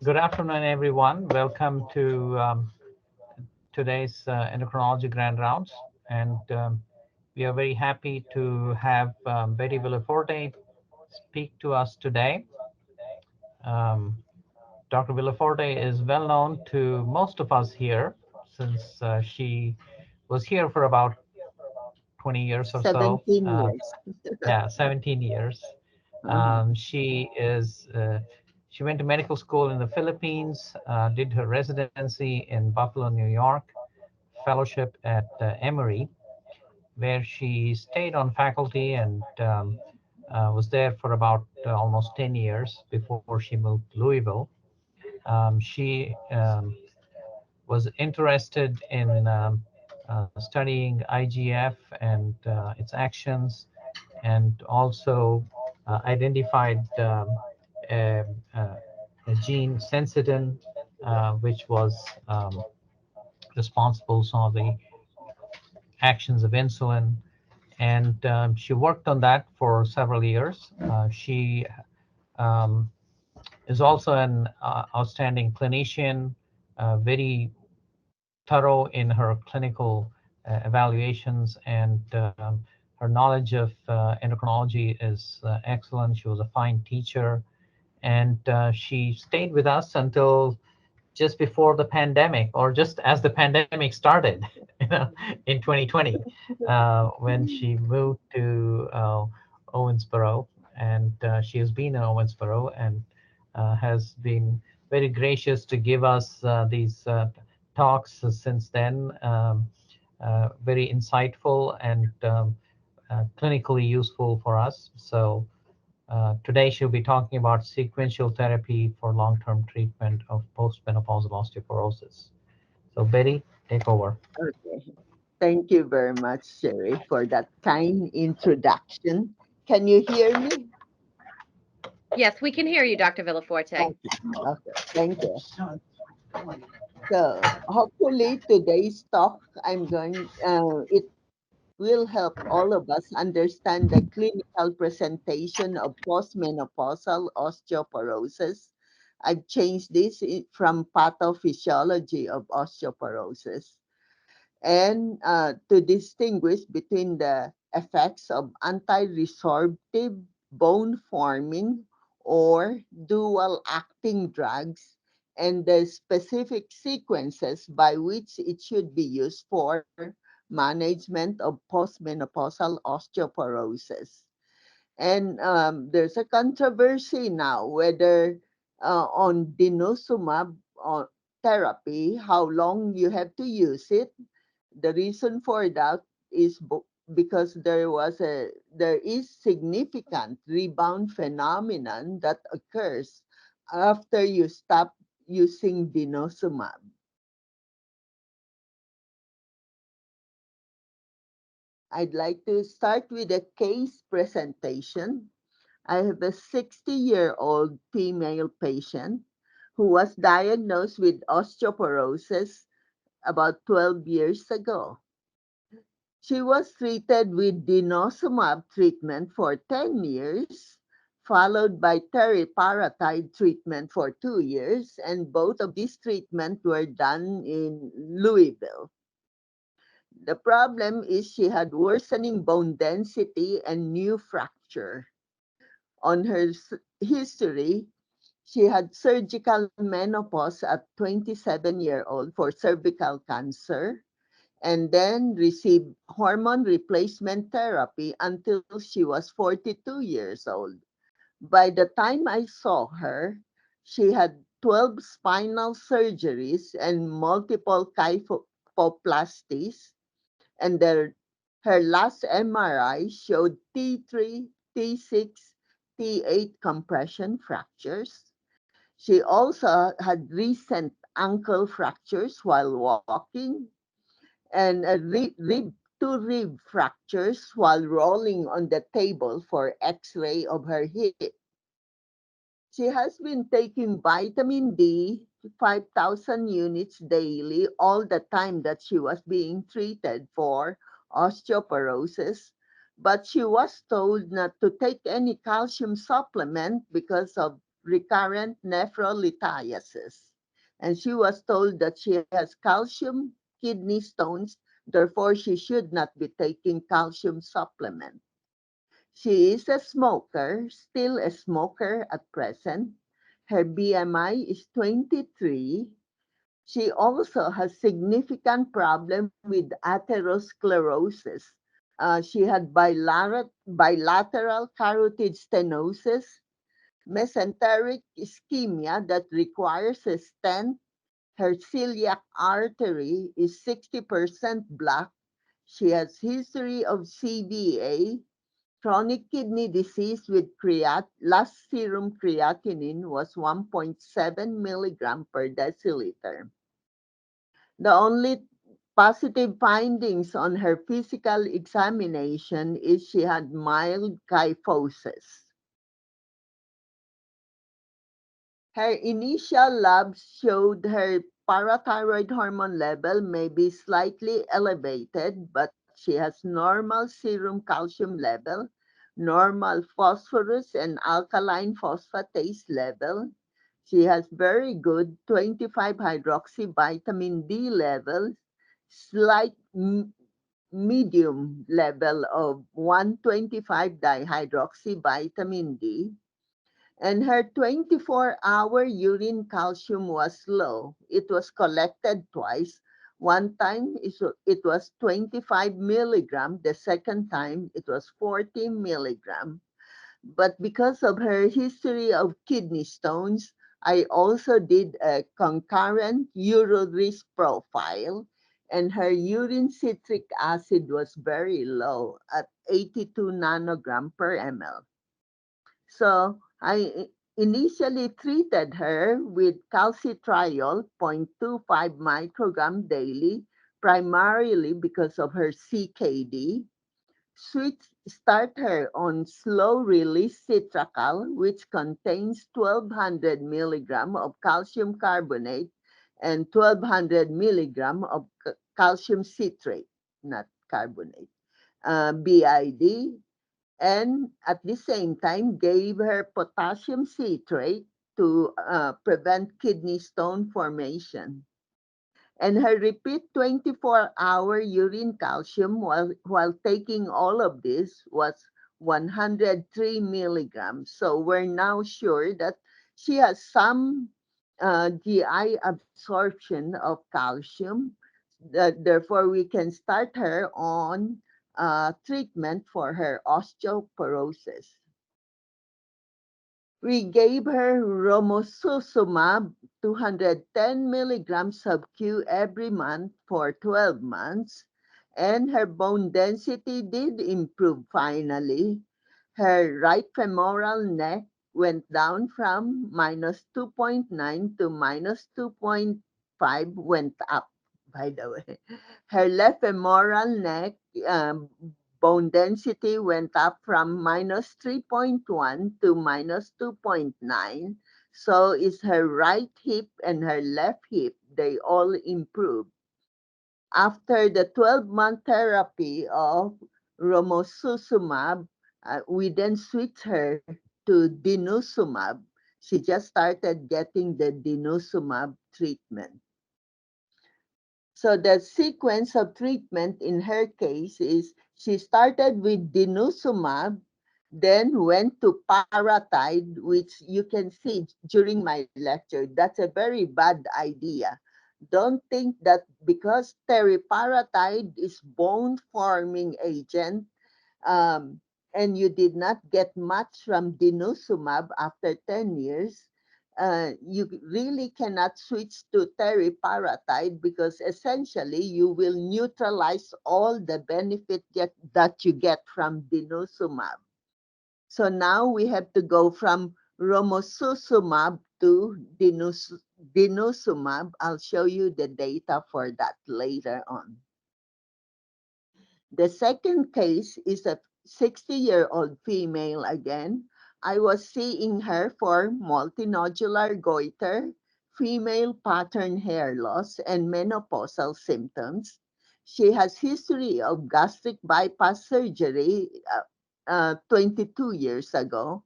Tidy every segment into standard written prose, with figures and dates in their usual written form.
Good afternoon, everyone. Welcome to today's endocrinology grand rounds. And we are very happy to have Betty Villafuerte speak to us today. Um, Dr. Villafuerte is well known to most of us here since she was here for about 20 years or so. 17 years. Yeah, 17 years. Uh-huh. She is she went to medical school in the Philippines, did her residency in Buffalo, New York, fellowship at Emory, where she stayed on faculty and was there for about almost 10 years before she moved to Louisville. She was interested in studying IGF and its actions, and also identified a, a gene sensitin, which was responsible for some of the actions of insulin. And she worked on that for several years. She um, is also an outstanding clinician, very thorough in her clinical evaluations, and her knowledge of endocrinology is excellent. She was a fine teacher, and she stayed with us until just before the pandemic, or just as the pandemic started, in 2020, when she moved to Owensboro, and she has been in Owensboro and has been very gracious to give us these talks since then. Very insightful and clinically useful for us. So today she'll be talking about sequential therapy for long-term treatment of postmenopausal osteoporosis. So Betty, take over. Okay. Thank you very much, Sherry, for that kind introduction. Can you hear me? Yes, we can hear you, Dr. Villaforte. Okay. Okay. Thank you. So hopefully today's talk, it will help all of us understand the clinical presentation of postmenopausal osteoporosis. I've changed this from pathophysiology of osteoporosis, and to distinguish between the effects of anti-resorptive bone forming or dual acting drugs and the specific sequences by which it should be used for management of postmenopausal osteoporosis. And there's a controversy now whether on denosumab therapy, how long you have to use it. The reason for that is because there is significant rebound phenomenon that occurs after you stop using denosumab. I'd like to start with a case presentation. I have a 60-year-old female patient who was diagnosed with osteoporosis about 12 years ago. She was treated with denosumab treatment for 10 years, followed by teriparatide treatment for 2 years, and both of these treatments were done in Louisville. The problem is she had worsening bone density and new fracture. On her history, she had surgical menopause at 27-year-old for cervical cancer, and then received hormone replacement therapy until she was 42 years old. By the time I saw her, she had 12 spinal surgeries and multiple kyphoplasties, and her last MRI showed T3, T6, T8 compression fractures. She also had recent ankle fractures while walking, and two rib fractures while rolling on the table for x-ray of her hip. She has been taking vitamin D, 5,000 units daily, all the time that she was being treated for osteoporosis. But she was told not to take any calcium supplement because of recurrent nephrolithiasis. And she was told that she has calcium kidney stones, therefore she should not be taking calcium supplement. She is a smoker, still a smoker at present. Her BMI is 23. She also has significant problem with atherosclerosis. She had bilateral carotid stenosis, mesenteric ischemia that requires a stent. Her celiac artery is 60% blocked. She has history of CVA, chronic kidney disease with last serum creatinine was 1.7 milligram per deciliter. The only positive findings on her physical examination is she had mild kyphosis. Her initial labs showed her parathyroid hormone level may be slightly elevated, but she has normal serum calcium level, normal phosphorus and alkaline phosphatase level. She has very good 25 hydroxy vitamin D levels, slight medium level of 125 dihydroxy vitamin D, and her 24-hour urine calcium was low. It was collected twice. One time it was 25 milligram. The second time it was 40 milligram. But because of her history of kidney stones, I also did a concurrent uric profile, and her urine citric acid was very low at 82 nanogram per ml. So I initially treated her with calcitriol 0.25 microgram daily, primarily because of her CKD. Start her on slow-release citracal, which contains 1,200 milligram of calcium carbonate and 1,200 milligram of calcium citrate, not carbonate, BID, and at the same time gave her potassium citrate to prevent kidney stone formation. And her repeat 24-hour urine calcium while taking all of this was 103 milligrams. So we're now sure that she has some GI absorption of calcium. Therefore, we can start her on treatment for her osteoporosis. We gave her romosozumab 210 milligrams sub-Q every month for 12 months, and her bone density did improve finally. Her right femoral neck went down from minus 2.9 to minus 2.5, went up, by the way. Her left femoral neck bone density went up from minus 3.1 to minus 2.9. So is her right hip and her left hip, they all improved. After the 12-month therapy of romosozumab, we then switched her to denosumab. She just started getting the denosumab treatment. So the sequence of treatment in her case is she started with denosumab, then went to paratide, which you can see during my lecture. That's a very bad idea. Don't think that because teriparatide is bone-forming agent, um, and you did not get much from denosumab after 10 years, you really cannot switch to teriparatide because essentially you will neutralize all the benefit that you get from denosumab. So now we have to go from romosozumab to denosumab. I'll show you the data for that later on. The second case is a 60-year-old female again. I was seeing her for multinodular goiter, female pattern hair loss, and menopausal symptoms. She has history of gastric bypass surgery 22 years ago.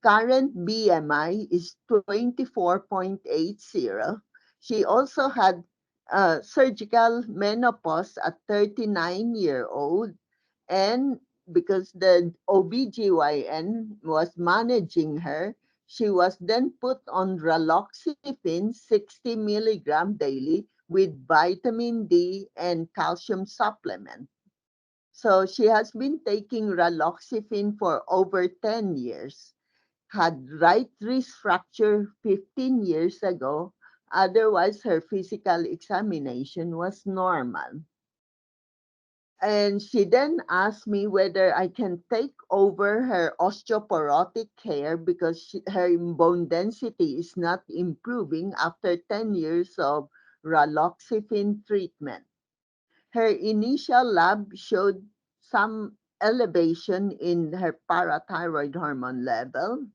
current BMI is 24.80. She also had surgical menopause at 39-year-old, and because the OBGYN was managing her, she was then put on raloxifene 60 milligram daily with vitamin D and calcium supplement. So she has been taking raloxifene for over 10 years, had right wrist fracture 15 years ago. Otherwise, her physical examination was normal. And she then asked me whether I can take over her osteoporotic care because her bone density is not improving after 10 years of raloxifene treatment. Her initial lab showed some elevation in her parathyroid hormone level.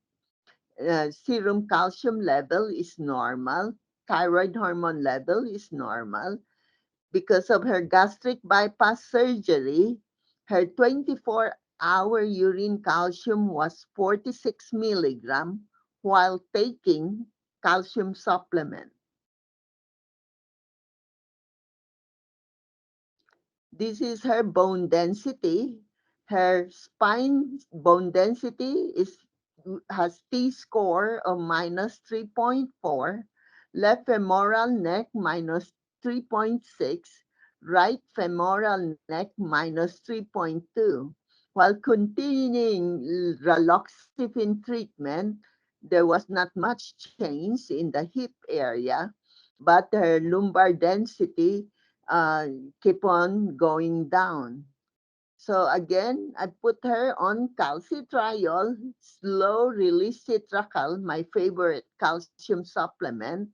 Serum calcium level is normal. Thyroid hormone level is normal. Because of her gastric bypass surgery, her 24-hour urine calcium was 46 milligram while taking calcium supplement. This is her bone density. Her spine bone density has T-score of minus 3.4, left femoral neck minus 3.6, right femoral neck minus 3.2. While continuing raloxifene treatment, there was not much change in the hip area, but her lumbar density uh, keep on going down. So again, I put her on calcitriol, slow release citracal, my favorite calcium supplement,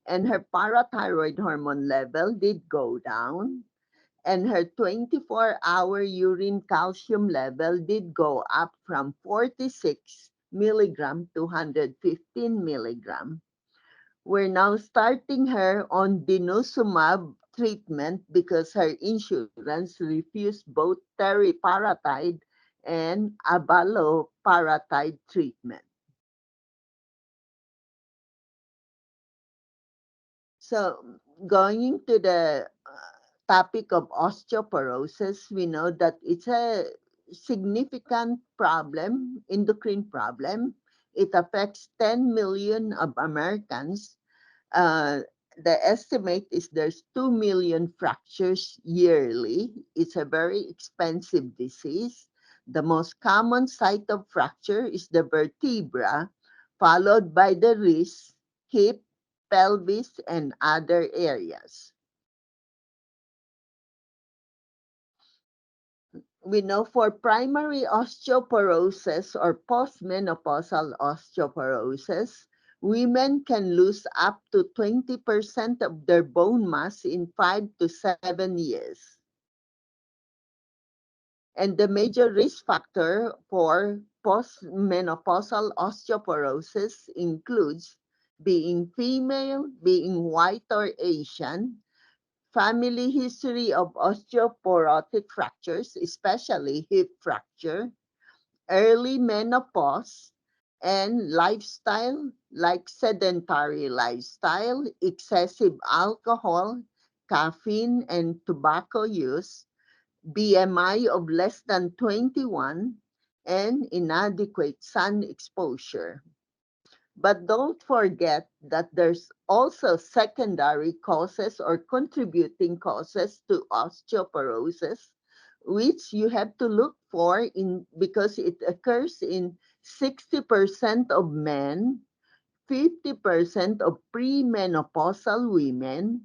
and her parathyroid hormone level did go down, and her 24-hour urine calcium level did go up from 46 milligram to 115 milligram. We're now starting her on denosumab treatment because her insurance refused both teriparatide and abaloparatide treatment. So going into the topic of osteoporosis, we know that it's a significant problem, endocrine problem. It affects 10 million of Americans. uh, the estimate is there's 2 million fractures yearly. It's a very expensive disease. The most common site of fracture is the vertebra, followed by the wrist, hip, pelvis, and other areas. We know for primary osteoporosis or postmenopausal osteoporosis, women can lose up to 20% of their bone mass in 5 to 7 years. And the major risk factor for postmenopausal osteoporosis includes being female, being white or Asian, family history of osteoporotic fractures, especially hip fracture, early menopause, and lifestyle like sedentary lifestyle, excessive alcohol, caffeine, and tobacco use, BMI of less than 21, and inadequate sun exposure. But don't forget that there's also secondary causes or contributing causes to osteoporosis, which you have to look for in because it occurs in 60% of men, 50% of premenopausal women,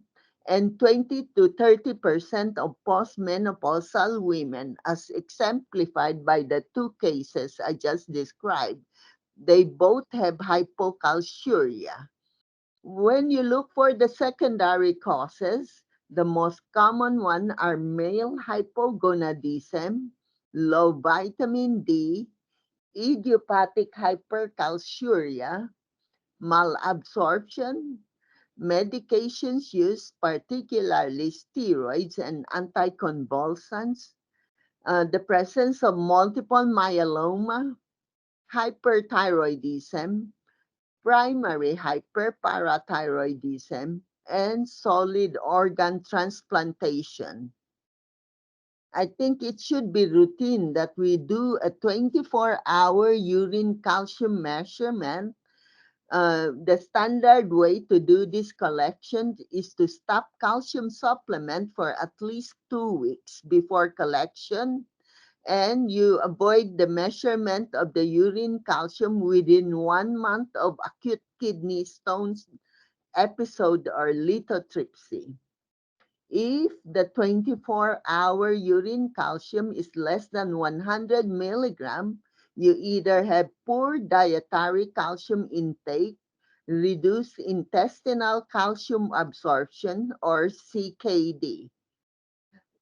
and 20 to 30% of postmenopausal women, as exemplified by the two cases I just described. They both have hypocalciuria. When you look for the secondary causes, the most common one are male hypogonadism, low vitamin D, idiopathic hypercalciuria, malabsorption, medications used, particularly steroids and anticonvulsants, the presence of multiple myeloma, hyperthyroidism, primary hyperparathyroidism, and solid organ transplantation. I think it should be routine that we do a 24-hour urine calcium measurement. The standard way to do this collection is to stop calcium supplement for at least 2 weeks before collection, and you avoid the measurement of the urine calcium within 1 month of acute kidney stones episode or lithotripsy. If the 24-hour urine calcium is less than 100 milligram, you either have poor dietary calcium intake, reduced intestinal calcium absorption, or CKD.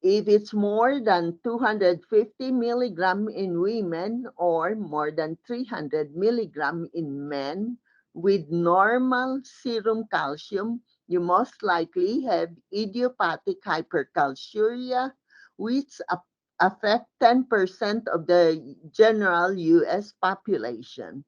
If it's more than 250 milligram in women or more than 300 milligram in men with normal serum calcium, you most likely have idiopathic hypercalciuria, which affect 10% of the general US population.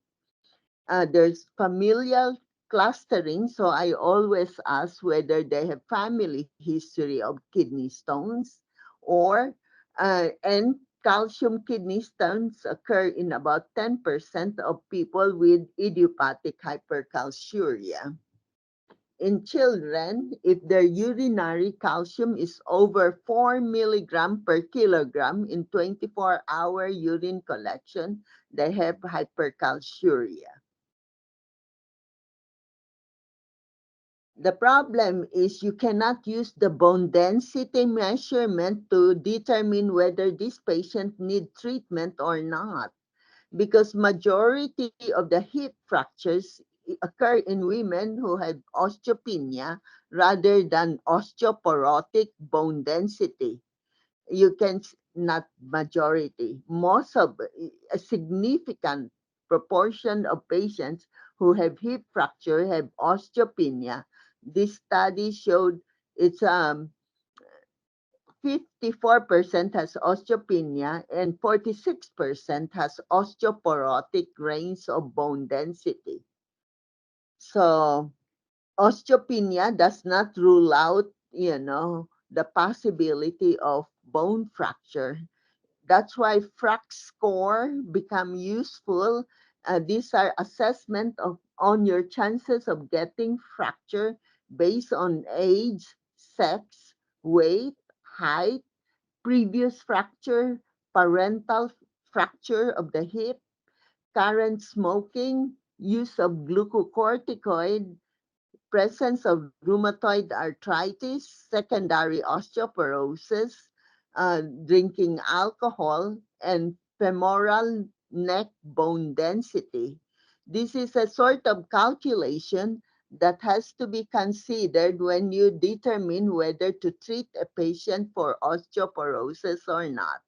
There's familial clustering, so I always ask whether they have family history of kidney stones, or and calcium kidney stones occur in about 10% of people with idiopathic hypercalciuria. In children, if their urinary calcium is over 4 milligram per kilogram in 24-hour urine collection, they have hypercalciuria. The problem is you cannot use the bone density measurement to determine whether this patient need treatment or not, because majority of the hip fractures occur in women who have osteopenia rather than osteoporotic bone density. You can not majority, most of a significant proportion of patients who have hip fracture have osteopenia. This study showed it's 54% has osteopenia and 46% has osteoporotic range of bone density. So osteopenia does not rule out, the possibility of bone fracture. That's why FRAX score become useful. These are assessment of on your chances of getting fracture based on age, sex, weight, height, previous fracture, parental fracture of the hip, current smoking, use of glucocorticoid, presence of rheumatoid arthritis, secondary osteoporosis, drinking alcohol, and femoral neck bone density. This is a sort of calculation that has to be considered when you determine whether to treat a patient for osteoporosis or not.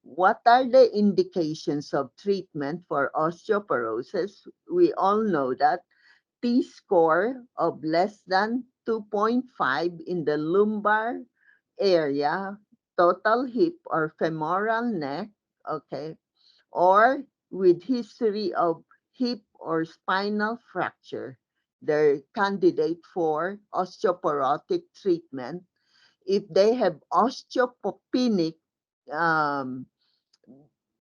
What are the indications of treatment for osteoporosis? We all know that T-score of less than 2.5 in the lumbar area, total hip or femoral neck, okay, or with history of hip or spinal fracture. They're candidate for osteoporotic treatment. If they have osteopenic um,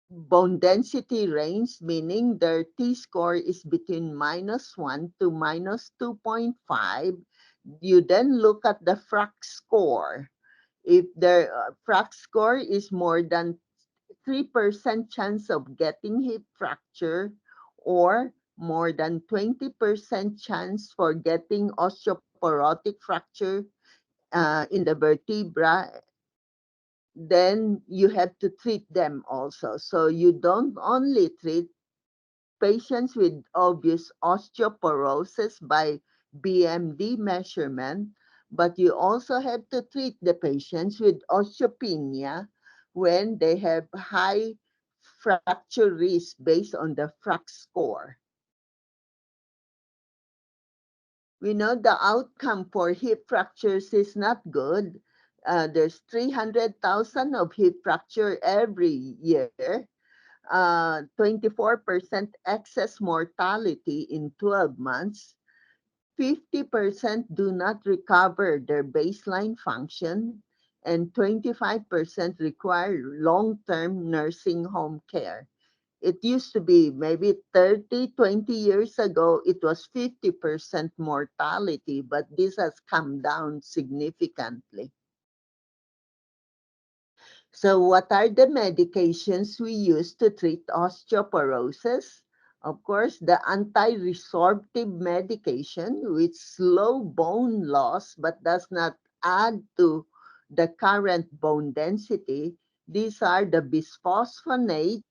bone density range, meaning their T-score is between -1 to -2.5. You then look at the FRAX score. If the FRAX score is more than 3% chance of getting hip fracture, or more than 20% chance for getting osteoporotic fracture in the vertebra, then you have to treat them also. So you don't only treat patients with obvious osteoporosis by BMD measurement, but you also have to treat the patients with osteopenia when they have high fracture risk based on the FRAX score. We know the outcome for hip fractures is not good. There's 300,000 of hip fracture every year. 24% excess mortality in 12 months, 50% do not recover their baseline function, and 25% require long-term nursing home care. It used to be maybe 30, 20 years ago, it was 50% mortality, but this has come down significantly. So, what are the medications we use to treat osteoporosis? Of course, the anti-resorptive medication, which slow bone loss but does not add to the current bone density. These are the bisphosphonates,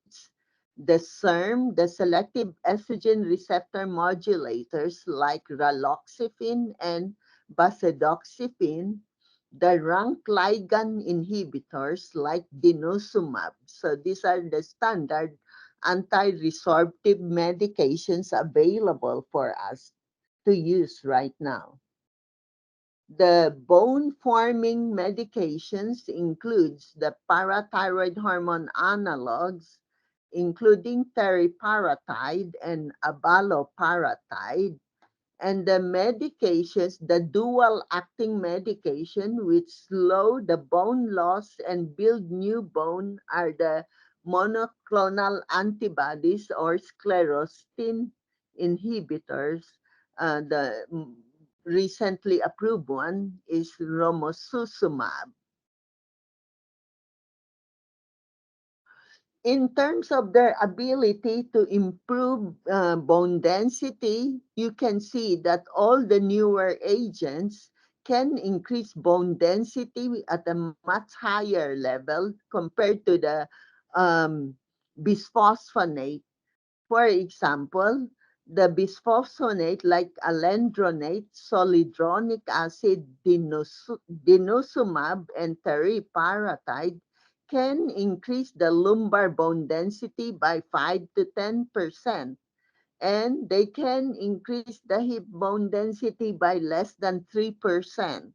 the SERM, the selective estrogen receptor modulators like raloxifene and basedoxifene, the rank ligand inhibitors like denosumab. So these are the standard anti-resorptive medications available for us to use right now. The bone-forming medications includes the parathyroid hormone analogs, including teriparatide and abaloparatide, and the medications, the dual acting medication which slow the bone loss and build new bone are the monoclonal antibodies or sclerostin inhibitors. The recently approved one is romosozumab. In terms of their ability to improve bone density, you can see that all the newer agents can increase bone density at a much higher level compared to the um, bisphosphonate. For example, the bisphosphonate like alendronate, solidronic acid, denosumab, and teriparatide can increase the lumbar bone density by 5 to 10%, and they can increase the hip bone density by less than 3%.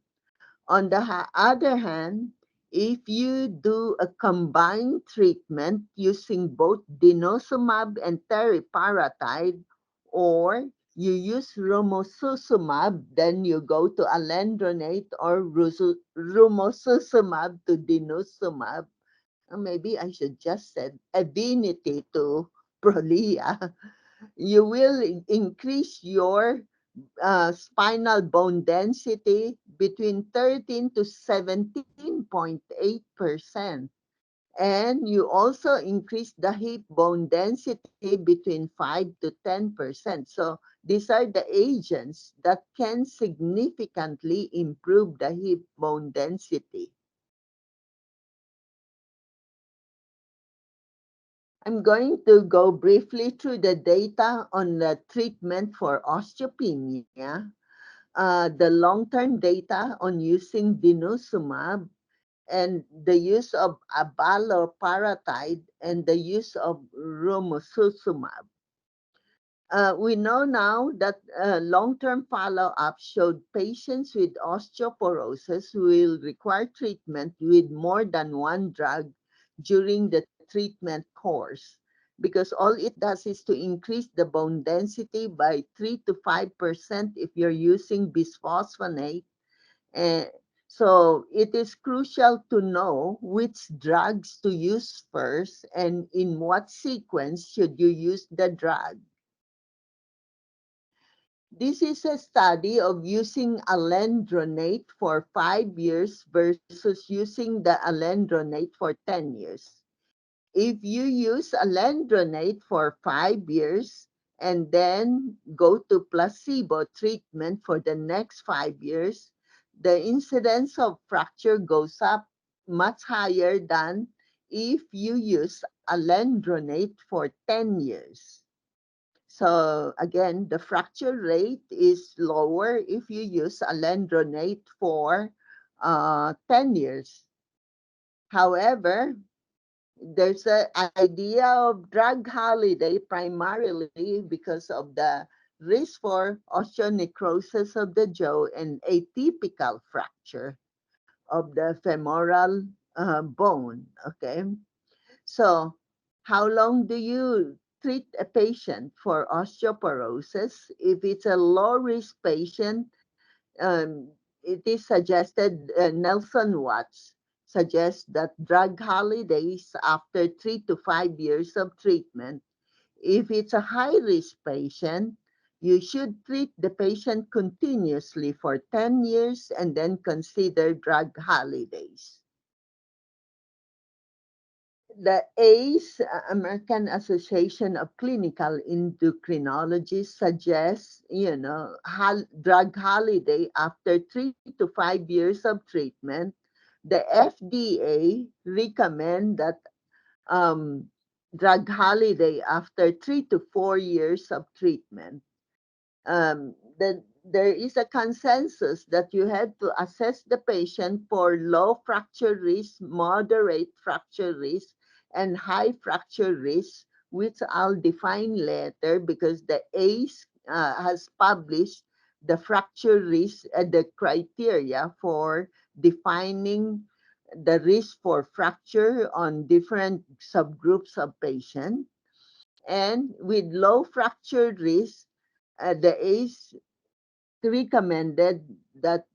On the other hand, if you do a combined treatment using both denosumab and teriparatide, or you use romosozumab, then you go to alendronate or romosozumab to denosumab. Maybe I should just said Evenity to Prolia. You will increase your spinal bone density between 13 to 17.8%. And you also increase the hip bone density between 5 to 10%. So these are the agents that can significantly improve the hip bone density. I'm going to go briefly through the data on the treatment for osteopenia. The long-term data on using denosumab and the use of abaloparatide and the use of romosozumab. We know now that long-term follow-up showed patients with osteoporosis will require treatment with more than one drug during the treatment course, because all it does is to increase the bone density by 3 to 5% if you're using bisphosphonate. And so it is crucial to know which drugs to use first and in what sequence should you use the drug. This is a study of using alendronate for 5 years versus using the alendronate for 10 years. If you use alendronate for 5 years and then go to placebo treatment for the next 5 years, the incidence of fracture goes up much higher than if you use alendronate for 10 years. So again, the fracture rate is lower if you use alendronate for 10 years. However, there's an idea of drug holiday primarily because of the risk for osteonecrosis of the jaw and atypical fracture of the femoral bone. Okay, so How long do you treat a patient for osteoporosis? If it's a low risk patient, it is suggested, Nelson Watts suggests that drug holidays after 3 to 5 years of treatment. If it's a high risk patient, you should treat the patient continuously for 10 years and then consider drug holidays. The ACE, American Association of Clinical Endocrinology, suggests, drug holiday after 3 to 5 years of treatment. The FDA recommend that um, drug holiday after 3 to 4 years of treatment. There is a consensus that you have to assess the patient for low fracture risk, moderate fracture risk, and high fracture risk, which I'll define later because the ACE has published the fracture risk and the criteria for defining the risk for fracture on different subgroups of patients. And with low fracture risk, the ACE recommended that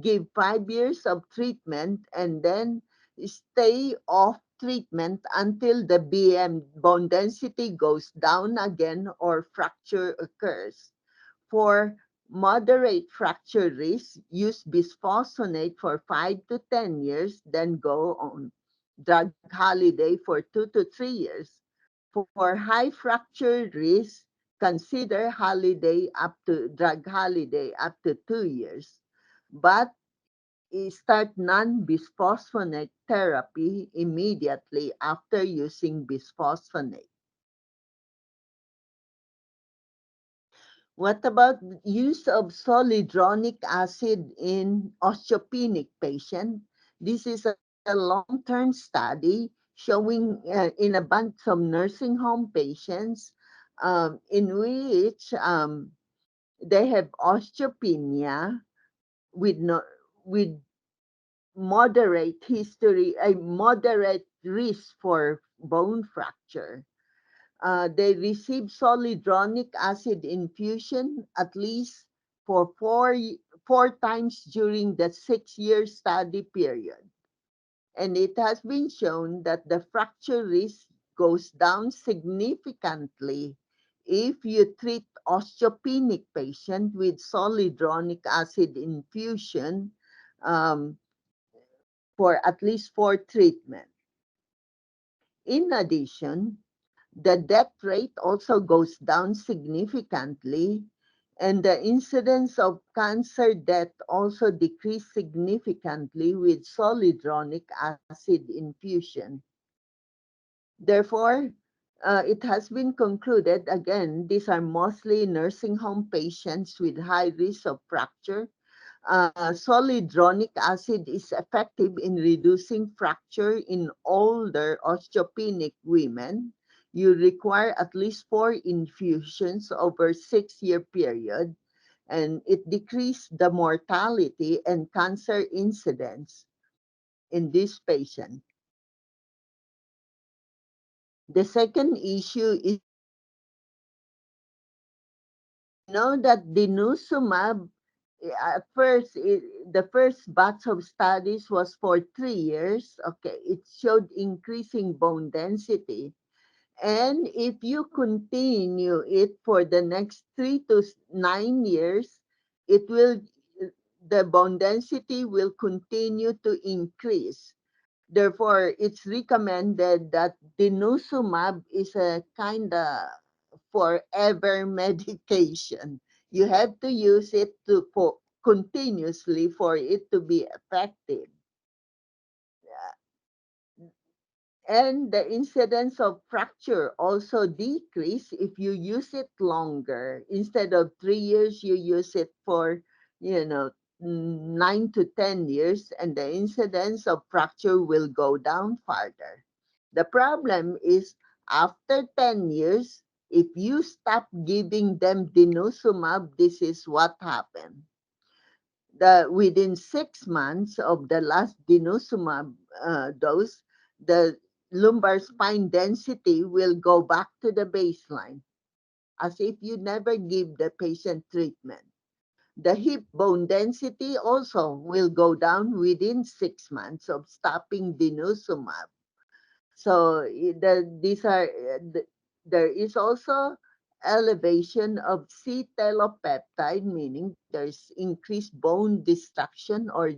give 5 years of treatment and then stay off treatment until the bone density goes down again or fracture occurs. For moderate fracture risk, use bisphosphonate for 5 to 10 years, then go on drug holiday for 2 to 3 years. For high fracture risk, consider drug holiday up to 2 years. But start non-bisphosphonate therapy immediately after using bisphosphonate. What about use of zoledronic acid in osteopenic patient? This is a long-term study showing in a bunch of nursing home patients in which they have osteopenia with no, with a moderate risk for bone fracture. They receive zoledronic acid infusion at least for four times during the 6-year study period. And it has been shown that the fracture risk goes down significantly if you treat osteopenic patient with zoledronic acid infusion um, for at least 4 treatments. In addition, the death rate also goes down significantly, and the incidence of cancer death also decreased significantly with zoledronic acid infusion. Therefore, it has been concluded, again, these are mostly nursing home patients with high risk of fracture. Zoledronic acid is effective in reducing fracture in older osteopenic women. You require at least 4 infusions over 6-year period, and it decreased the mortality and cancer incidence in this patient. The second issue is, you know that denosumab, at first, the first batch of studies was for 3 years. Okay, it showed increasing bone density. And if you continue it for the next 3 to 9 years, it will, the bone density will continue to increase. Therefore, it's recommended that denosumab is a kind of forever medication. You have to use it continuously for it to be effective. And the incidence of fracture also decrease if you use it longer. Instead of 3 years, you use it for, you know, 9 to 10 years, and the incidence of fracture will go down farther. The problem is after 10 years, if you stop giving them denosumab, this is what happened. Within 6 months of the last denosumab dose, the lumbar spine density will go back to the baseline as if you never give the patient treatment. The hip bone density also will go down within 6 months of stopping denosumab. So these are there is also elevation of C-telopeptide, meaning there's increased bone destruction or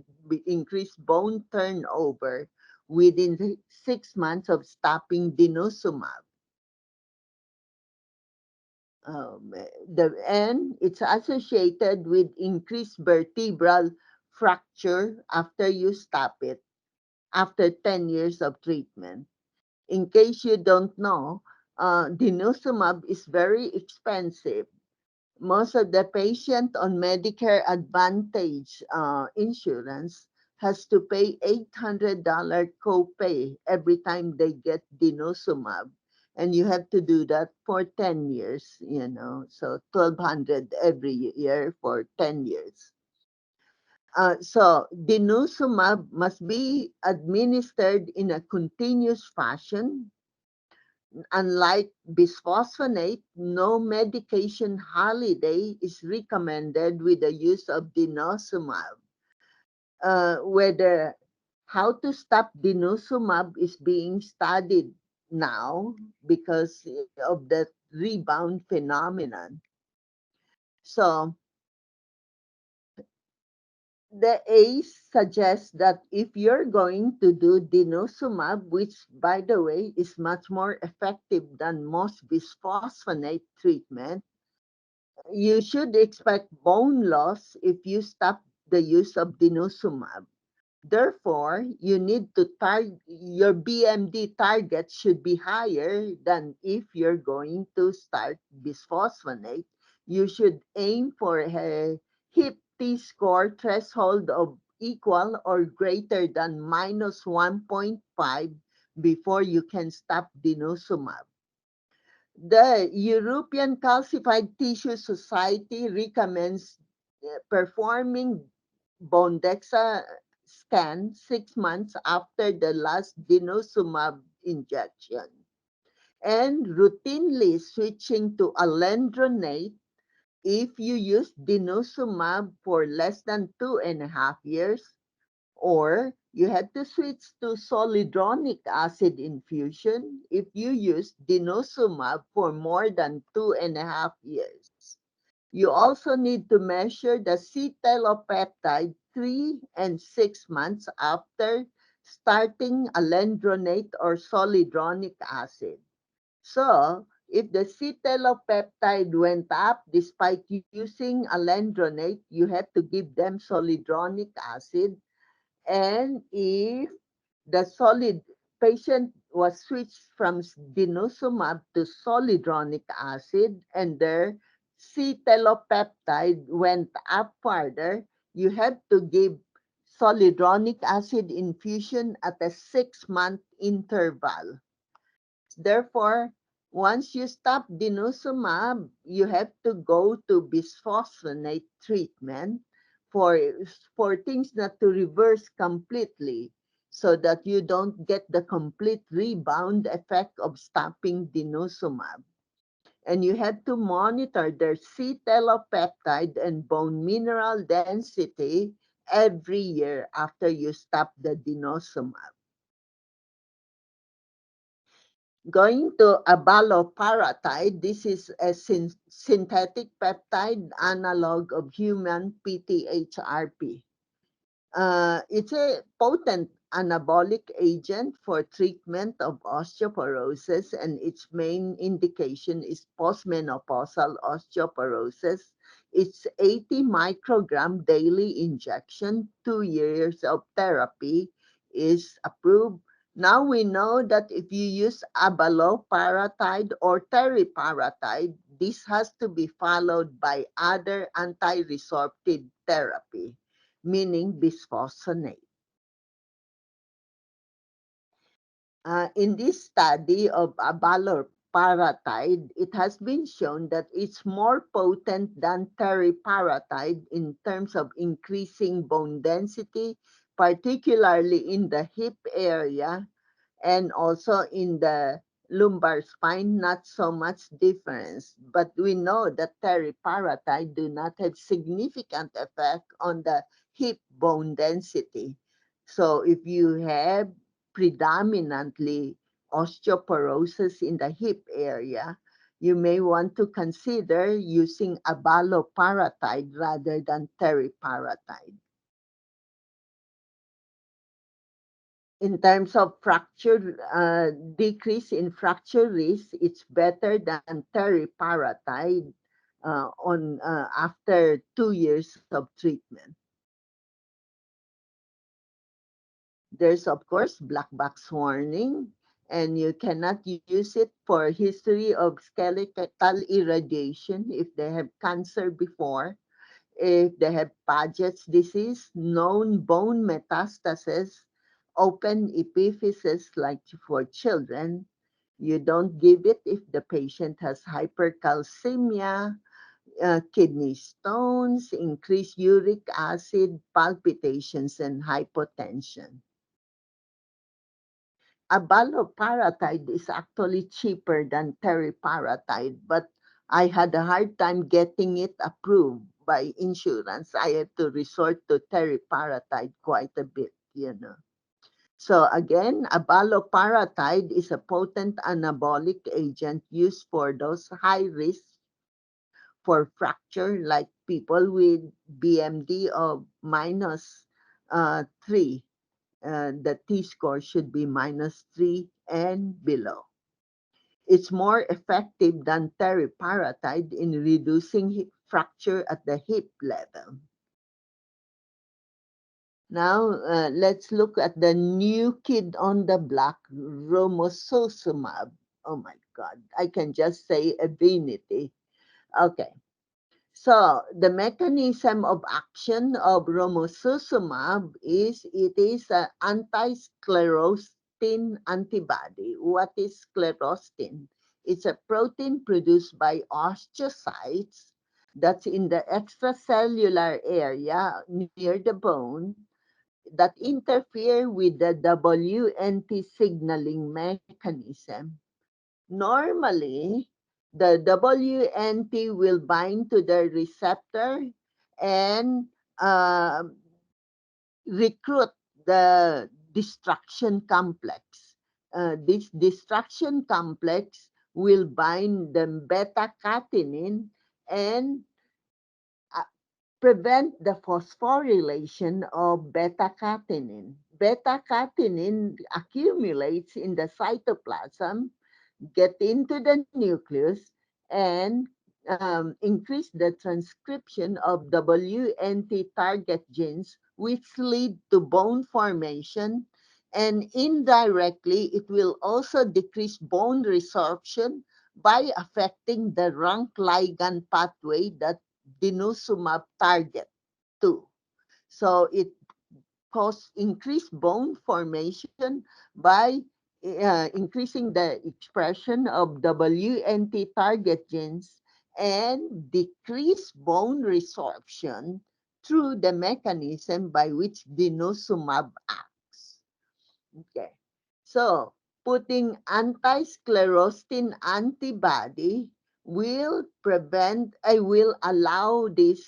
increased bone turnover within the 6 months of stopping denosumab. And it's associated with increased vertebral fracture after you stop it after 10 years of treatment. In case you don't know, denosumab is very expensive. Most of the patient on Medicare Advantage insurance has to pay $800 copay every time they get denosumab. And you have to do that for 10 years, so 1,200 every year for 10 years. So denosumab must be administered in a continuous fashion. Unlike bisphosphonate, no medication holiday is recommended with the use of denosumab. Whether how to stop denosumab is being studied now because of the rebound phenomenon. So the ACE suggests that if you're going to do denosumab, which by the way is much more effective than most bisphosphonate treatment, you should expect bone loss if you stop the use of denosumab. Therefore, you need to target your BMD target should be higher than if you're going to start bisphosphonate. You should aim for a HIP T-score threshold of equal or greater than minus 1.5 before you can stop denosumab. The European Calcified Tissue Society recommends performing bone DEXA scan 6 months after the last denosumab injection and routinely switching to alendronate if you use denosumab for less than 2.5 years, or you had to switch to zoledronic acid infusion if you use denosumab for more than 2.5 years. You also need to measure the C-telopeptide 3 and 6 months after starting alendronate or zoledronic acid. So, if the C-telopeptide went up despite using alendronate, you have to give them zoledronic acid. And if the solid patient was switched from denosumab to zoledronic acid and their C-telopeptide went up further, you have to give zoledronic acid infusion at a 6-month interval. Therefore, once you stop denosumab, you have to go to bisphosphonate treatment for, for things not to reverse completely so that you don't get the complete rebound effect of stopping denosumab. And you have to monitor their C-telopeptide and bone mineral density every year after you stop the denosumab. Going to abaloparatide, this is a synthetic peptide analog of human PTHRP. It's a potent anabolic agent for treatment of osteoporosis, and its main indication is postmenopausal osteoporosis. It's 80 microgram daily injection, 2 years of therapy is approved. Now we know that if you use abaloparatide or teriparatide, this has to be followed by other anti-resorptive therapy, meaning bisphosphonate. In this study of abaloparatide, it has been shown that it's more potent than teriparatide in terms of increasing bone density, particularly in the hip area, And also in the lumbar spine, not so much difference. But we know that teriparatide do not have significant effect on the hip bone density. So if you have predominantly osteoporosis in the hip area, you may want to consider using abaloparatide rather than teriparatide. In terms of fracture, decrease in fracture risk, it's better than teriparatide after 2 years of treatment. There's, of course, black box warning, and you cannot use it for history of skeletal irradiation if they have cancer before, if they have Paget's disease, known bone metastasis, open epiphysis like for children. You don't give it if the patient has hypercalcemia, kidney stones, increased uric acid, palpitations, and hypotension. Abaloparatide is actually cheaper than teriparatide, but I had a hard time getting it approved by insurance. I had to resort to teriparatide quite a bit. So again, abaloparatide is a potent anabolic agent used for those high risk for fracture, like people with BMD of minus 3. The T-score should be minus 3 and below. It's more effective than teriparatide in reducing fracture at the hip level. Now, let's look at the new kid on the block, romosozumab. Oh my God, I can just say Evenity. Okay. So the mechanism of action of romosozumab is it is an anti-sclerostin antibody. What is sclerostin? It's a protein produced by osteocytes that's in the extracellular area near the bone that interfere with the WNT signaling mechanism. Normally, the WNT will bind to the receptor and uh, recruit the distraction complex. This distraction complex will bind the beta-catenin and prevent the phosphorylation of beta-catenin. Beta-catenin accumulates in the cytoplasm, get into the nucleus, and increase the transcription of WNT target genes, which lead to bone formation. And indirectly, it will also decrease bone resorption by affecting the rank ligand pathway that denosumab target too. So it cause increased bone formation by increasing the expression of WNT target genes and decrease bone resorption through the mechanism by which denosumab acts. Okay. So putting anti-sclerostin antibody will allow this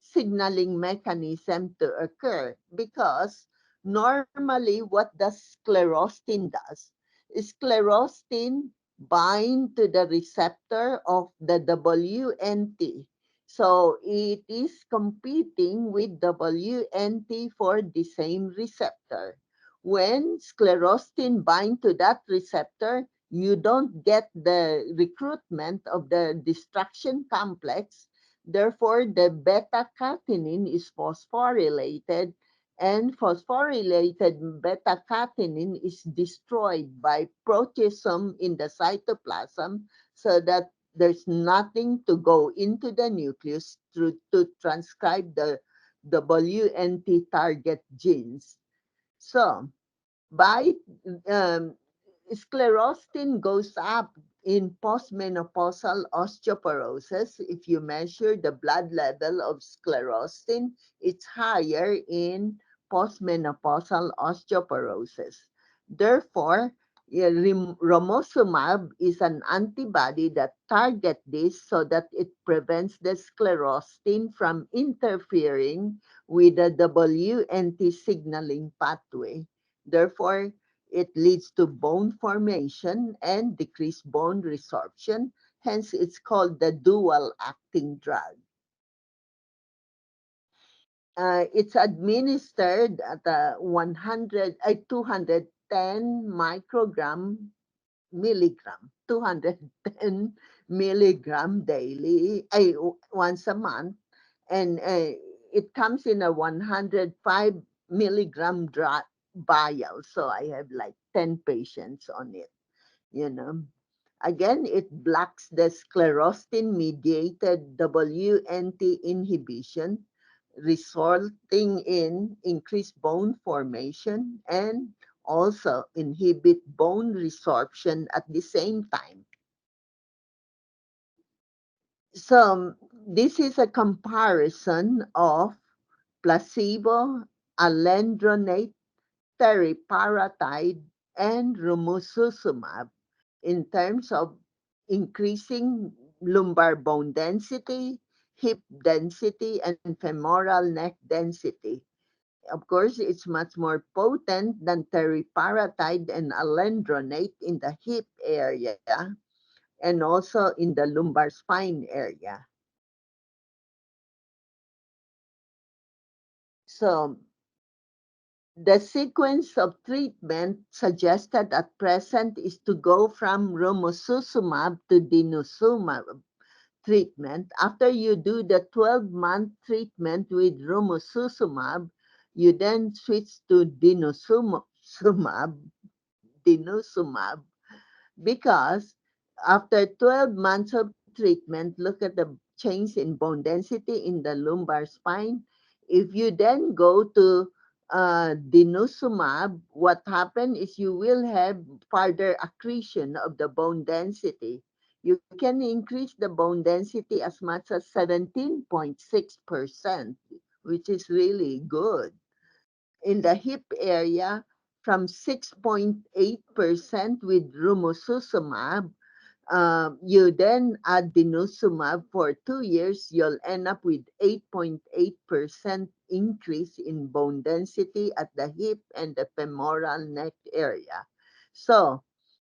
signaling mechanism to occur, because normally what the sclerostin does is sclerostin bind to the receptor of the WNT. So it is competing with WNT for the same receptor. When sclerostin bind to that receptor, you don't get the recruitment of the distraction complex. Therefore, the beta-catenin is phosphorylated, and phosphorylated beta-catenin is destroyed by proteasome in the cytoplasm, so that there's nothing to go into the nucleus to transcribe the WNT target genes. So, by sclerostin goes up in postmenopausal osteoporosis. If you measure the blood level of sclerostin, it's higher in postmenopausal osteoporosis. Therefore, romosumab is an antibody that target this so that it prevents the sclerostin from interfering with the WNT signaling pathway. Therefore, it leads to bone formation and decreased bone resorption. Hence, it's called the dual acting drug. It's administered at a 210 microgram milligram, 210 milligram daily, once a month, and it comes in a 105 milligram vial. So I have like 10 patients on it, you know. Again, it blocks the sclerostin mediated WNT inhibition, resulting in increased bone formation and also inhibit bone resorption at the same time. So this is a comparison of placebo, alendronate, teriparatide, and rumususumab in terms of increasing lumbar bone density, hip density, and femoral neck density. Of course, it's much more potent than teriparatide and alendronate in the hip area and also in the lumbar spine area. So the sequence of treatment suggested at present is to go from romosozumab to denosumab treatment. After you do the 12-month treatment with romosozumab, you then switch to denosumab, because after 12 months of treatment, look at the change in bone density in the lumbar spine. If you then go to denosumab, what happens is you will have further accretion of the bone density. You can increase the bone density as much as 17.6%, which is really good. In the hip area, from 6.8% with rumususumab, you then add denosumab for 2 years, you'll end up with 8.8% increase in bone density at the hip and the femoral neck area. So,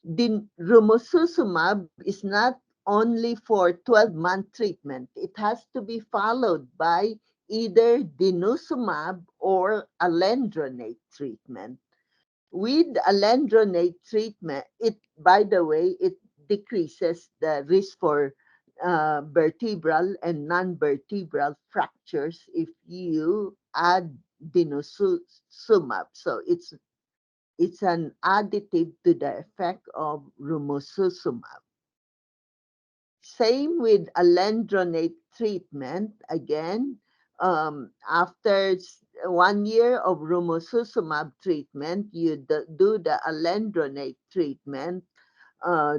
rumususumab is not only for 12-month treatment. It has to be followed by either denosumab or alendronate treatment. With alendronate treatment, it, by the way, it decreases the risk for vertebral and non-vertebral fractures if you add denosumab. So it's an additive to the effect of rumususumab. Same with alendronate treatment. Again, after 1 year of rumususumab treatment, you do the alendronate treatment,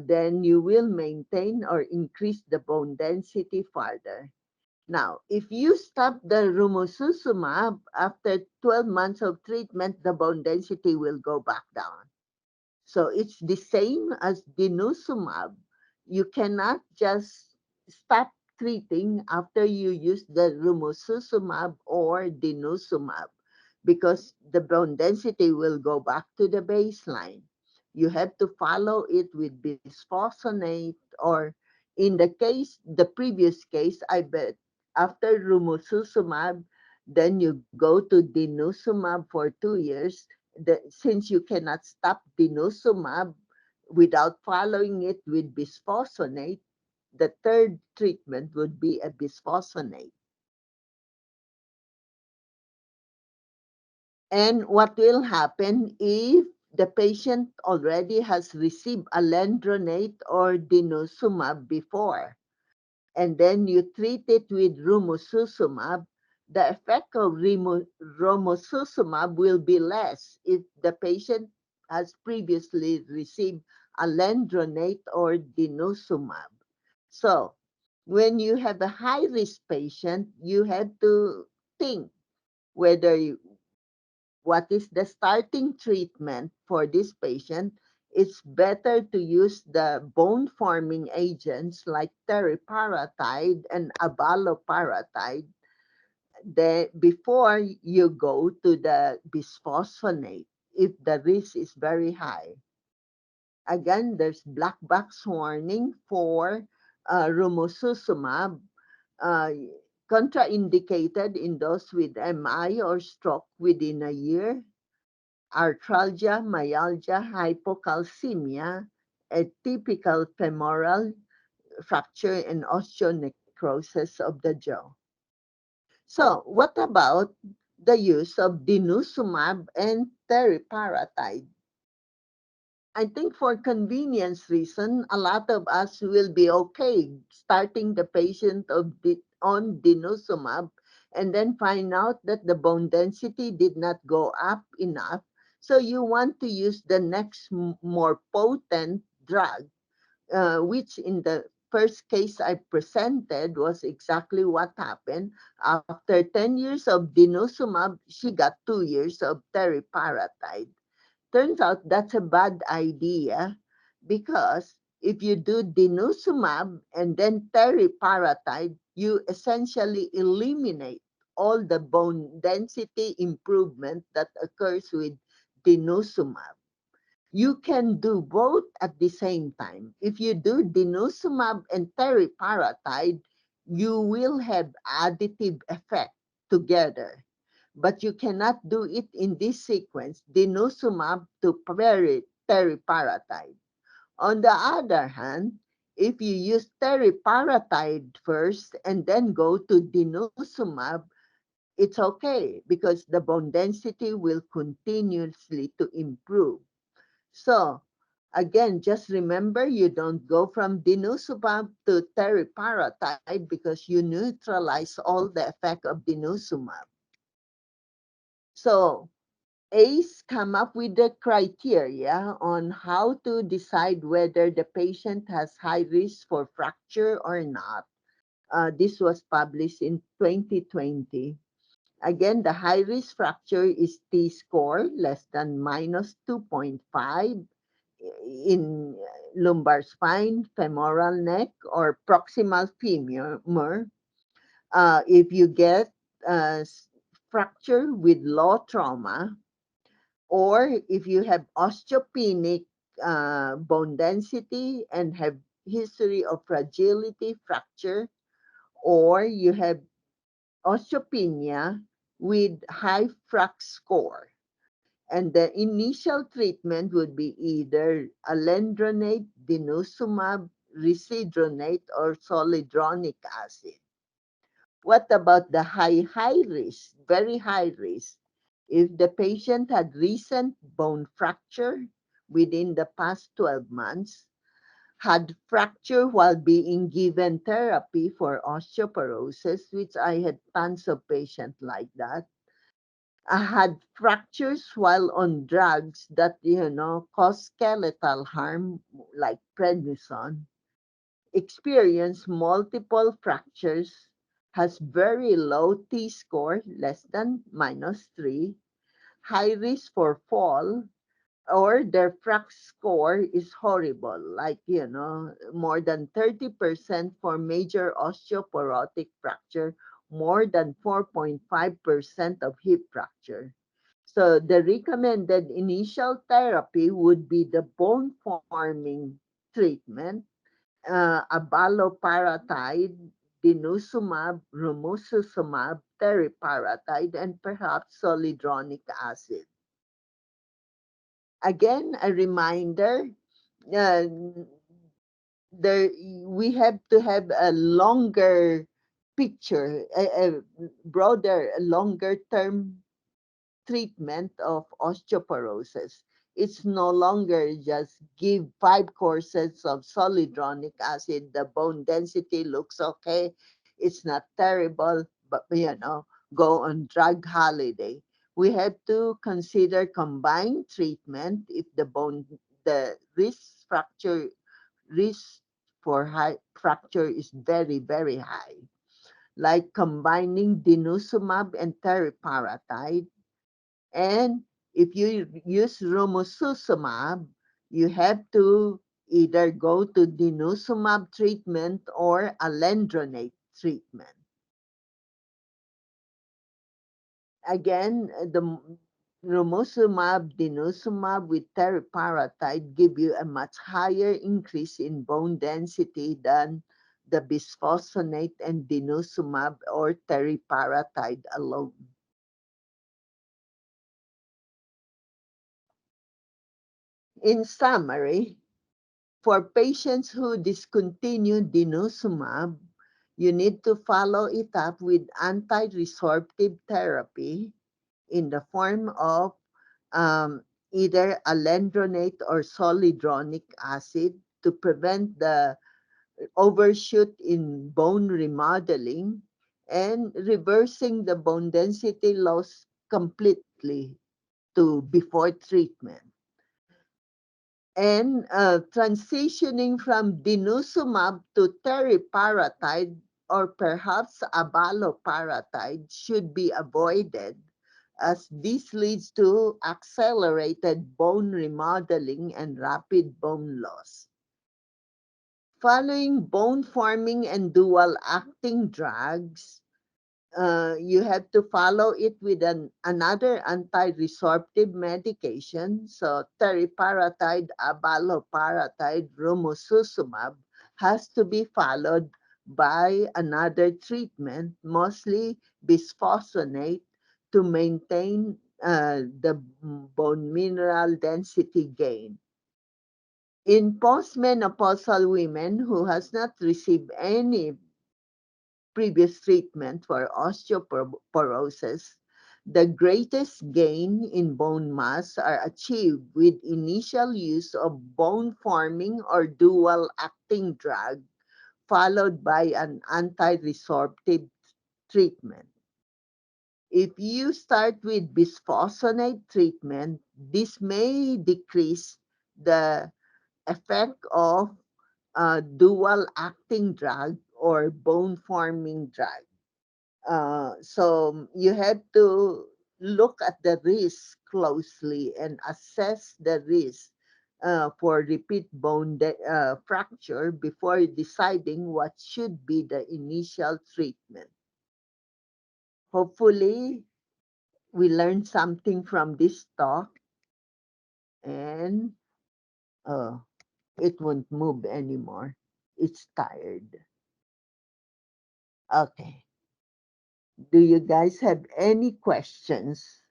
then you will maintain or increase the bone density further. Now, if you stop the rumususumab after 12 months of treatment, the bone density will go back down. So it's the same as denosumab. You cannot just stop treating after you use the rumususumab or denosumab, because the bone density will go back to the baseline. You have to follow it with bisphosphonate, or in the previous case, I bet after rumususumab, then you go to denosumab for 2 years. Since you cannot stop denosumab without following it with bisphosphonate, the third treatment would be a bisphosphonate. And what will happen if the patient already has received alendronate or denosumab before, and then you treat it with rumususumab? The effect of rumususumab will be less if the patient has previously received alendronate or denosumab. So, when you have a high-risk patient, you have to think whether what is the starting treatment for this patient? It's better to use the bone forming agents like teriparatide and abaloparatide before you go to the bisphosphonate if the risk is very high. Again, there's black box warning for rumususumab, uh, contraindicated in those with MI or stroke within a year, arthralgia, myalgia, hypocalcemia, atypical femoral fracture, and osteonecrosis of the jaw. So, what about the use of denosumab and teriparatide? I think for convenience reason, a lot of us will be okay starting the patient on denosumab and then find out that the bone density did not go up enough. So you want to use the next more potent drug, which in the first case I presented was exactly what happened. After 10 years of denosumab, she got 2 years of teriparatide. Turns out that's a bad idea because if you do denosumab and then teriparatide, you essentially eliminate all the bone density improvement that occurs with denosumab. You can do both at the same time. If you do denosumab and teriparatide, you will have additive effect together, but you cannot do it in this sequence, denosumab to teriparatide. On the other hand, if you use teriparatide first and then go to denosumab, it's okay because the bone density will continuously to improve. So again, just remember you don't go from denosumab to teriparatide because you neutralize all the effect of denosumab. So ACE come up with the criteria on how to decide whether the patient has high risk for fracture or not. This was published in 2020. Again, the high risk fracture is T score less than minus 2.5 in lumbar spine, femoral neck, or proximal femur. If you get fracture with low trauma, or if you have osteopenic bone density and have history of fragility, fracture, or you have osteopenia with high frac score. And the initial treatment would be either alendronate, denosumab, risedronate, or zoledronic acid. What about the high risk, very high risk? If the patient had recent bone fracture within the past 12 months, had fracture while being given therapy for osteoporosis, which I had tons of patients like that, had fractures while on drugs that, cause skeletal harm, like prednisone, experience multiple fractures, has very low T score, less than minus 3, high risk for fall, or their frac score is horrible, like, more than 30% for major osteoporotic fracture, more than 4.5% of hip fracture. So the recommended initial therapy would be the bone forming treatment, abaloparatide, denosumab, rumususumab, teriparatide, and perhaps zoledronic acid. Again, a reminder, uh, there we have to have a longer picture, a broader, a longer term treatment of osteoporosis. It's no longer just give 5 courses of zoledronic acid. The bone density looks okay. It's not terrible, but go on drug holiday. We have to consider combined treatment if the risk for high fracture is very, very high, like combining denosumab and teriparatide, And if you use romosozumab, you have to either go to denosumab treatment or alendronate treatment. Again, the romosumab, denosumab with teriparatide give you a much higher increase in bone density than the bisphosphonate and denosumab or teriparatide alone. In summary, for patients who discontinue denosumab, you need to follow it up with anti-resorptive therapy in the form of either alendronate or zoledronic acid to prevent the overshoot in bone remodeling and reversing the bone density loss completely to before treatment. And transitioning from denosumab to teriparatide or perhaps abaloparatide should be avoided as this leads to accelerated bone remodeling and rapid bone loss. Following bone forming and dual acting drugs, you have to follow it with another anti-resorptive medication. So teriparatide, abaloparatide, romosozumab has to be followed by another treatment, mostly bisphosphonate, to maintain the bone mineral density gain. In postmenopausal women who has not received any previous treatment for osteoporosis, the greatest gain in bone mass are achieved with initial use of bone forming or dual acting drug followed by an anti-resorptive treatment. If you start with bisphosphonate treatment, this may decrease the effect of dual acting drug or bone forming drug. So you have to look at the risk closely and assess the risk for repeat bone fracture before deciding what should be the initial treatment. Hopefully, we learned something from this talk and uh, it won't move anymore. It's tired. Okay. Do you guys have any questions?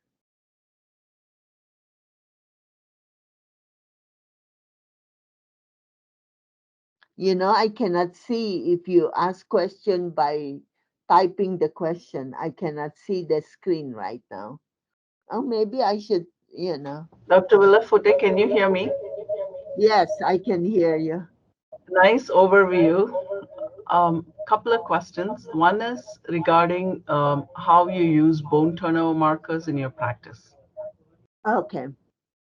I cannot see if you ask question by typing the question. I cannot see the screen right now. Oh, maybe I should. Dr. Villafuerte, can you hear me? Yes, I can hear you. Nice overview. Couple of questions. One is regarding how you use bone turnover markers in your practice. Okay.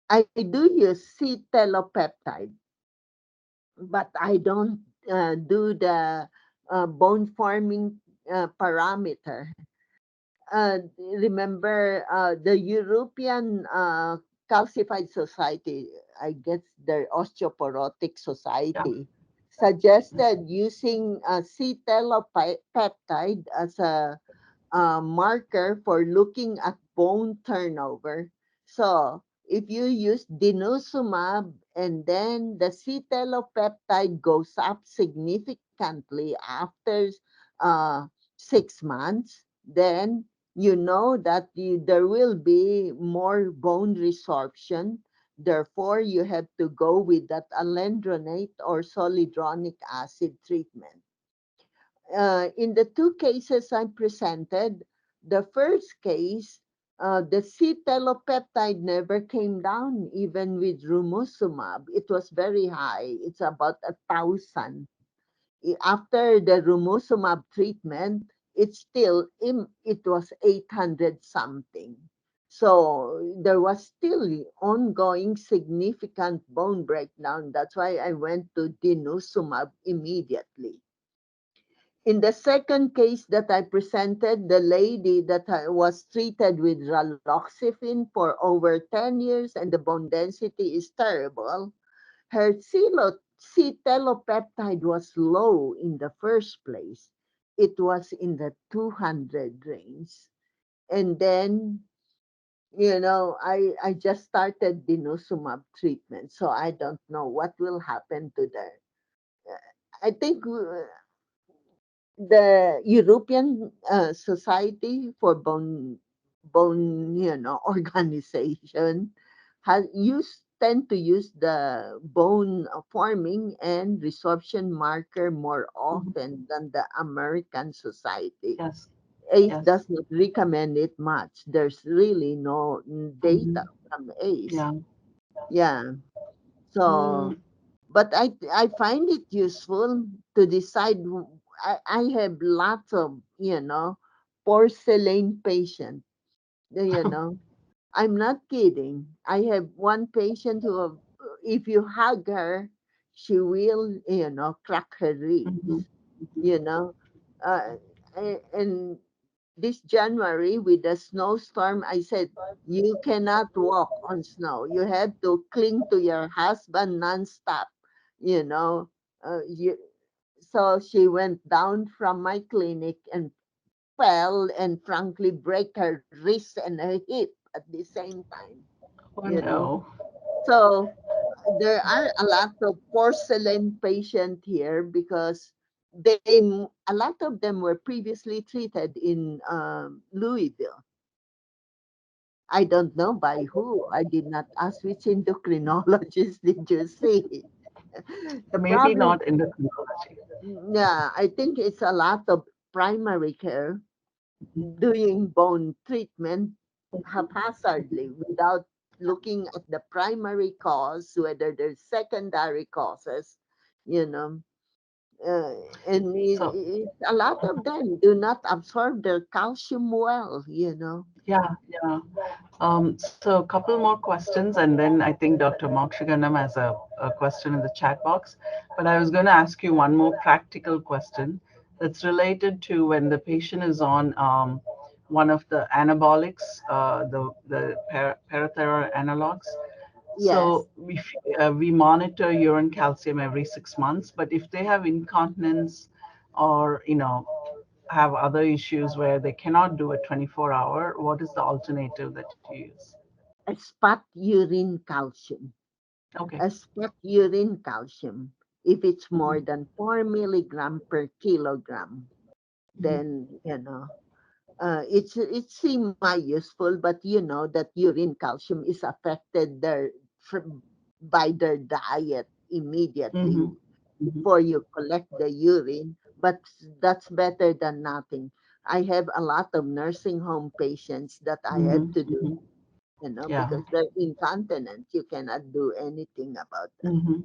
I do use C-telopeptide, but I don't do the bone forming parameter. Remember the European Calcified Society, I guess the Osteoporotic Yeah. Society, suggested using C-telopeptide as a marker for looking at bone turnover. So if you use denosumab and then the C-telopeptide goes up significantly after uh, 6 months, then you know that there will be more bone resorption. Therefore, you have to go with that alendronate or zoledronic acid treatment. In the two cases I presented, the first case, the C-telopeptide never came down even with rumusumab. It was very high. It's about 1,000. After the rumusumab treatment, it was 800 something. So there was still ongoing significant bone breakdown. That's why I went to denosumab immediately. In the second case that I presented, the lady that was treated with raloxifene for over 10 years and the bone density is terrible, her C-telopeptide was low in the first place. It was in the 200 range. And then, I just started denosumab treatment, so I don't know what will happen to the. I think the European Society for Bone organization has used tend to use the bone forming and resorption marker more Mhm. often than the American Society. Yes, ACE yes. does not recommend it much. There's really no Hmm. data from ACE. Yeah. Yeah. So Mm, but I find it useful to decide. I have lots of porcelain patient. You know, I'm not kidding. I have one patient who, if you hug her, she will crack her mhm, ribs. mhm. You know, uh, and this January with the snowstorm, I said, you cannot walk on snow. You have to cling to your husband nonstop, you know. You, so she went down from my clinic and fell and frankly break her wrist and her hip at the same time, Oh you know. no. So there are a lot of porcelain patient here because a lot of them were previously treated in Louisville. I don't know by who. I did not ask which endocrinologist did you see. The Maybe problem, not endocrinology. yeah, I think it's a lot of primary care doing bone treatment haphazardly without looking at the primary cause, whether there's secondary causes, you know. Uh, and So, a lot of them do not absorb their calcium well. yeah, yeah. So a couple more questions, and then I think Dr. Mokshiganam has a question in the chat box. But I was going to ask you one more practical question that's related to when the patient is on one of the anabolics, the parathyroid analogs. Yes. So we monitor urine calcium every 6 months, but if they have incontinence or have other issues where they cannot do a 24-hour, what is the alternative that you use? A spot urine calcium. Okay. A spot urine calcium, if it's Hmm. more than 4 milligram per kilogram, Hmm. then it's semi-useful, but you know that urine calcium is affected by their diet immediately Hmm. Hmm. before you collect the urine, but that's better than nothing. I have a lot of nursing home patients that I Hmm. had to do, Hmm. Yeah. because they're incontinent. You cannot do anything about that. Hmm.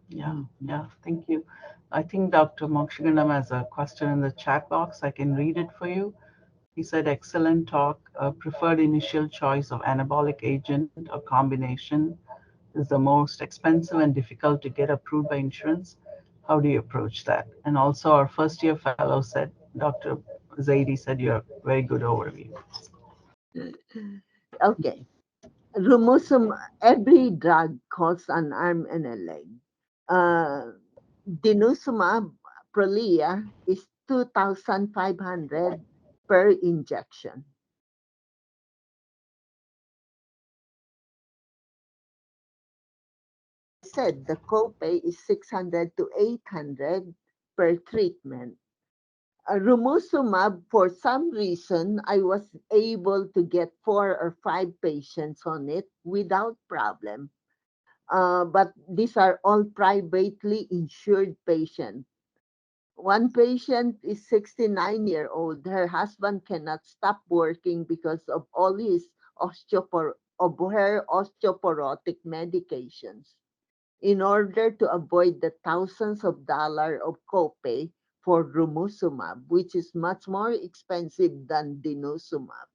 Yeah. Mhm. Yeah. Thank you. I think Dr. Mokshiganam has a question in the chat box. I can read it for you. He said, excellent talk. Preferred initial choice of anabolic agent or combination is the most expensive and difficult to get approved by insurance. How do you approach that? And also, our first year fellow said, Dr. Zaidi said, you're very good overview. Okay. Rumusum, every drug costs an arm and a leg. Uh, Denosumab Prolia is 2,500 per injection. I said the copay is 600 to 800 per treatment. Rumusumab, for some reason, I was able to get 4 or 5 patients on it without problem. But these are all privately insured patients. One patient is 69-year-old. Her husband cannot stop working because of all his her osteoporotic medications. In order to avoid the thousands of dollars of copay for Rumusumab, which is much more expensive than Denosumab.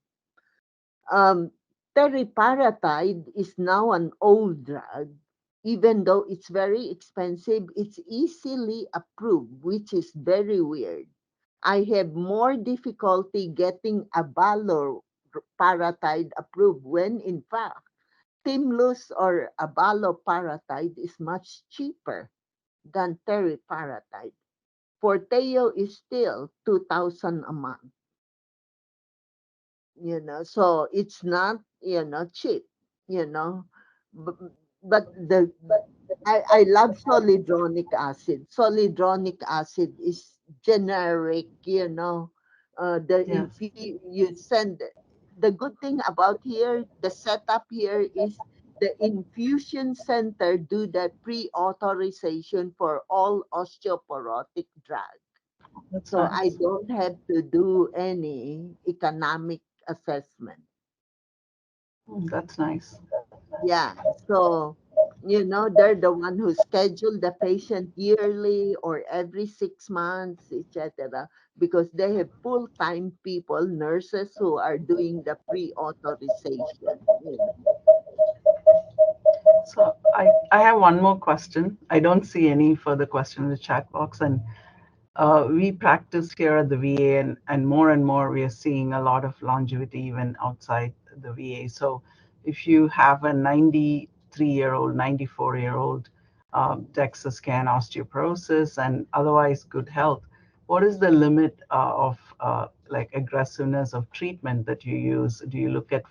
Um, Teriparatide is now an old drug. Even though it's very expensive, it's easily approved, which is very weird. I have more difficulty getting abaloparatide approved when in fact Timlus or abaloparatide is much cheaper than teriparatide. Forteo is still 2,000 a month, so it's not, cheap, you know. But, but I love solidronic acid. Solidronic acid is generic, Yes. you send the good thing about here, the setup here is the infusion center do the pre-authorization for all osteoporotic drugs. That's So I nice. don't have to do any economic assessment. That's nice. Yeah. So, they're the one who schedule the patient yearly or every 6 months, etc. Because they have full-time people, nurses who are doing the pre-authorization. So I have one more question. I don't see any further question in the chat box, and we practice here at the VA, and more we are seeing a lot of longevity even outside the VA. So if you have a 93-year-old, 94-year-old DEXA scan osteoporosis and otherwise good health, what is the limit of like aggressiveness of treatment that you use? Do you look at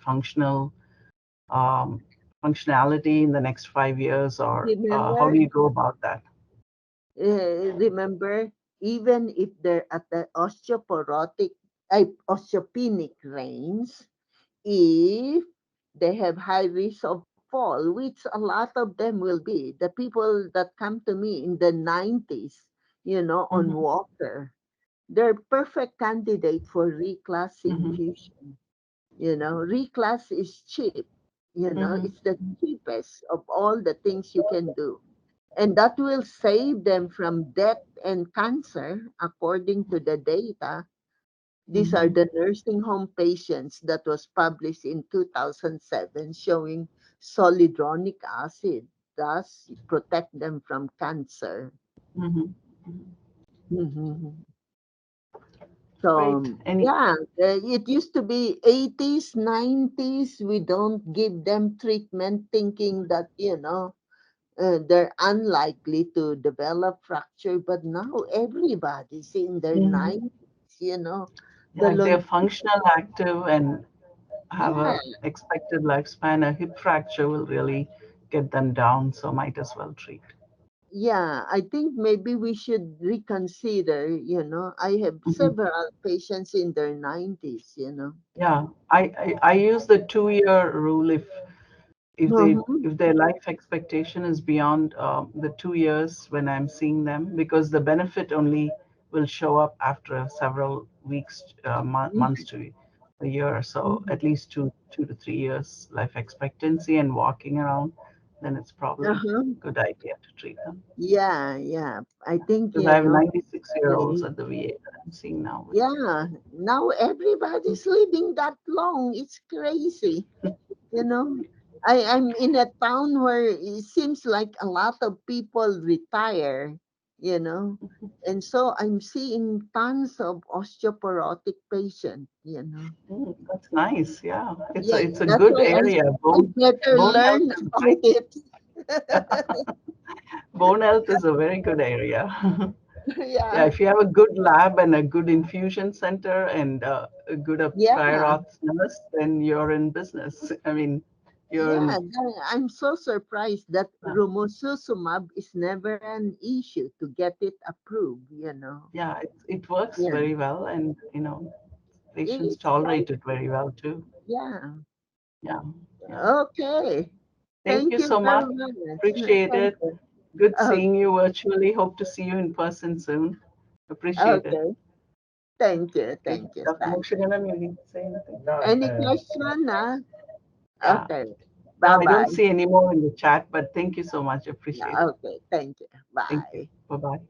um, functionality in the next 5 years, or how do Remember, you go about that? remember, even if they're at the osteopenic range, if they have high risk of fall, which a lot of them will be, the people that come to me in the 90s, on Hmm. walker, they're perfect candidate for reclass Hmm. infusion. Reclass is cheap. Hmm. It's the cheapest of all the things you can do. And that will save them from death and cancer, according to the data. These are Hmm. the nursing home patients that was published in 2007 showing solidronic acid thus protect them from cancer. Hmm. Mhm. So Great. Any? yeah, it used to be 80s, 90s. We don't give them treatment thinking that, they're unlikely to develop fracture. But now everybody's in their Mhm. 90s, the Yeah, if they're longevity. functional, active, and have Yeah, a expected lifespan, a hip fracture will really get them down. So might as well treat. yeah, I think maybe we should reconsider, I have Mhm. several patients in their 90s. Yeah, I use the 2-year rule Mhm. if their life expectation is beyond the 2 years when I'm seeing them, because the benefit only will show up after several weeks, months to a year. So Mhm. at least two to 3 years life expectancy and walking around, then it's probably Uh-huh. a good idea to treat them. Yeah, yeah. I think, Because I have 96-year-olds eh, at the VA that I'm seeing now with this. yeah, now everybody's living that long. It's crazy. You know, I'm in a town where it seems like a lot of people retire, you know, and so I'm seeing tons of osteoporotic patients. That's nice. Yeah, Yeah, it's a that's good why area. I better Bone health learn is about great. it. Bone health is a very good area. Yeah, Yeah, if you have a good lab and a good infusion center and a good prior yeah, auth nurse, then you're in business. I mean, you're yeah. in. I'm so surprised that uh, rumususumab is never an issue to get it approved. yeah, it works Yeah, very well, and patients it's tolerate like, it very well too. yeah. Yeah, yeah. Okay. Thank Thank you you so very much. much. Appreciate Thank it. you. Good Oh, seeing you virtually. Hope to see you in person soon. Appreciate it. okay. Thank you. Okay, Thank you. Dr. Bye. Mokshaganam, you need to say anything? Any question? Yeah. Okay. No, Bye I don't bye. see any more in the chat, but thank you so much. Appreciate it. Okay. Thank you. Thank you. Bye. Bye bye.